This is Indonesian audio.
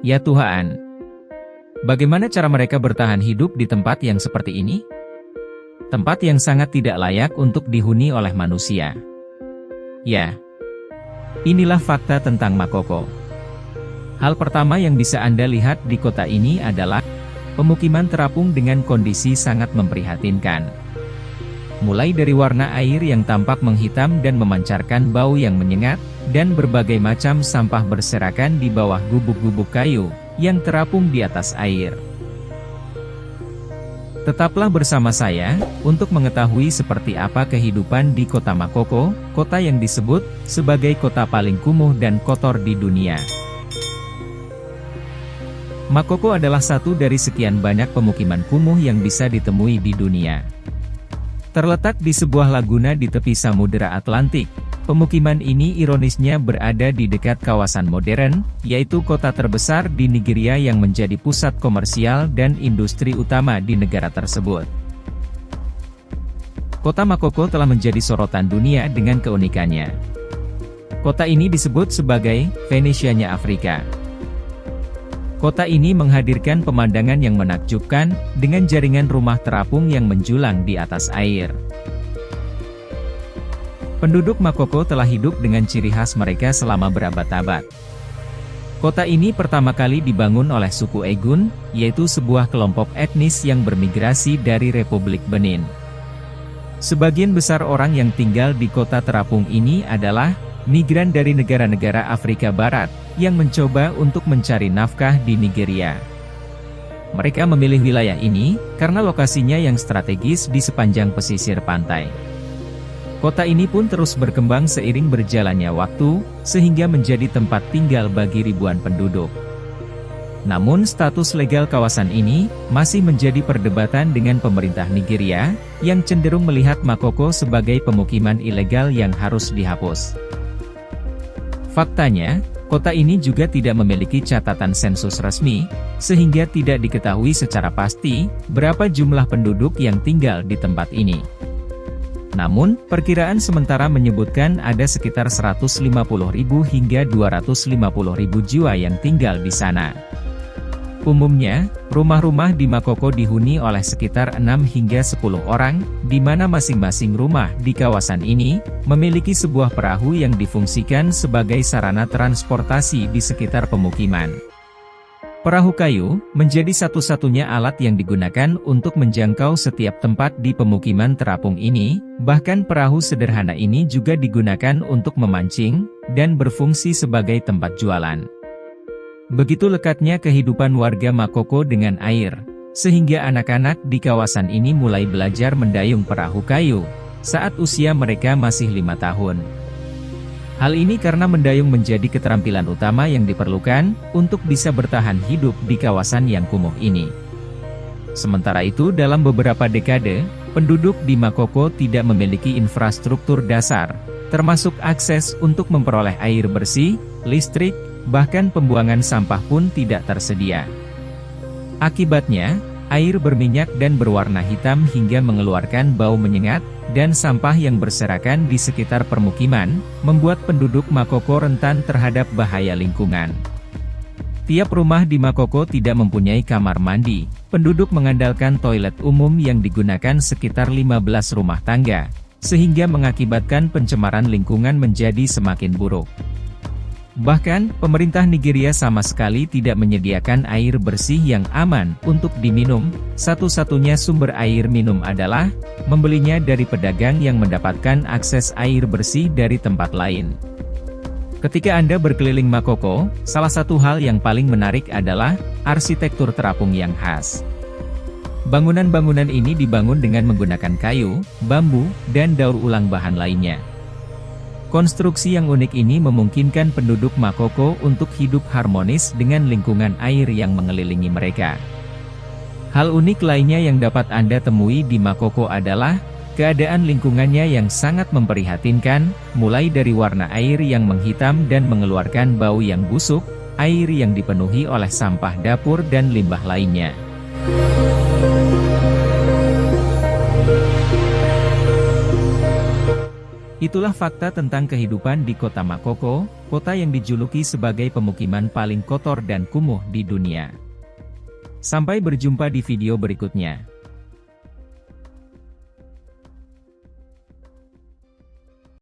Ya Tuhan, bagaimana cara mereka bertahan hidup di tempat yang seperti ini? Tempat yang sangat tidak layak untuk dihuni oleh manusia. Ya, inilah fakta tentang Makoko. Hal pertama yang bisa Anda lihat di kota ini adalah pemukiman terapung dengan kondisi sangat memprihatinkan. Mulai dari warna air yang tampak menghitam dan memancarkan bau yang menyengat, dan berbagai macam sampah berserakan di bawah gubuk-gubuk kayu yang terapung di atas air. Tetaplah bersama saya untuk mengetahui seperti apa kehidupan di kota Makoko, kota yang disebut sebagai kota paling kumuh dan kotor di dunia. Makoko adalah satu dari sekian banyak pemukiman kumuh yang bisa ditemui di dunia. Terletak di sebuah laguna di tepi Samudera Atlantik, pemukiman ini ironisnya berada di dekat kawasan modern, yaitu kota terbesar di Nigeria yang menjadi pusat komersial dan industri utama di negara tersebut. Kota Makoko telah menjadi sorotan dunia dengan keunikannya. Kota ini disebut sebagai Venesianya Afrika. Kota ini menghadirkan pemandangan yang menakjubkan, dengan jaringan rumah terapung yang menjulang di atas air. Penduduk Makoko telah hidup dengan ciri khas mereka selama berabad-abad. Kota ini pertama kali dibangun oleh suku Egun, yaitu sebuah kelompok etnis yang bermigrasi dari Republik Benin. Sebagian besar orang yang tinggal di kota terapung ini adalah migran dari negara-negara Afrika Barat, yang mencoba untuk mencari nafkah di Nigeria. Mereka memilih wilayah ini, karena lokasinya yang strategis di sepanjang pesisir pantai. Kota ini pun terus berkembang seiring berjalannya waktu, sehingga menjadi tempat tinggal bagi ribuan penduduk. Namun status legal kawasan ini, masih menjadi perdebatan dengan pemerintah Nigeria, yang cenderung melihat Makoko sebagai pemukiman ilegal yang harus dihapus. Faktanya, kota ini juga tidak memiliki catatan sensus resmi, sehingga tidak diketahui secara pasti berapa jumlah penduduk yang tinggal di tempat ini. Namun, perkiraan sementara menyebutkan ada sekitar 150.000 hingga 250.000 jiwa yang tinggal di sana. Umumnya, rumah-rumah di Makoko dihuni oleh sekitar 6 hingga 10 orang, di mana masing-masing rumah di kawasan ini memiliki sebuah perahu yang difungsikan sebagai sarana transportasi di sekitar pemukiman. Perahu kayu menjadi satu-satunya alat yang digunakan untuk menjangkau setiap tempat di pemukiman terapung ini, bahkan perahu sederhana ini juga digunakan untuk memancing, dan berfungsi sebagai tempat jualan. Begitu lekatnya kehidupan warga Makoko dengan air, sehingga anak-anak di kawasan ini mulai belajar mendayung perahu kayu, saat usia mereka masih 5 tahun. Hal ini karena mendayung menjadi keterampilan utama yang diperlukan, untuk bisa bertahan hidup di kawasan yang kumuh ini. Sementara itu dalam beberapa dekade, penduduk di Makoko tidak memiliki infrastruktur dasar, termasuk akses untuk memperoleh air bersih, listrik, bahkan pembuangan sampah pun tidak tersedia. Akibatnya, air berminyak dan berwarna hitam hingga mengeluarkan bau menyengat, dan sampah yang berserakan di sekitar permukiman, membuat penduduk Makoko rentan terhadap bahaya lingkungan. Tiap rumah di Makoko tidak mempunyai kamar mandi, penduduk mengandalkan toilet umum yang digunakan sekitar 15 rumah tangga, sehingga mengakibatkan pencemaran lingkungan menjadi semakin buruk. Bahkan, pemerintah Nigeria sama sekali tidak menyediakan air bersih yang aman untuk diminum. Satu-satunya sumber air minum adalah membelinya dari pedagang yang mendapatkan akses air bersih dari tempat lain. Ketika Anda berkeliling Makoko, salah satu hal yang paling menarik adalah arsitektur terapung yang khas. Bangunan-bangunan ini dibangun dengan menggunakan kayu, bambu, dan daur ulang bahan lainnya. Konstruksi yang unik ini memungkinkan penduduk Makoko untuk hidup harmonis dengan lingkungan air yang mengelilingi mereka. Hal unik lainnya yang dapat Anda temui di Makoko adalah keadaan lingkungannya yang sangat memprihatinkan, mulai dari warna air yang menghitam dan mengeluarkan bau yang busuk, air yang dipenuhi oleh sampah dapur dan limbah lainnya. Itulah fakta tentang kehidupan di kota Makoko, kota yang dijuluki sebagai pemukiman paling kotor dan kumuh di dunia. Sampai berjumpa di video berikutnya.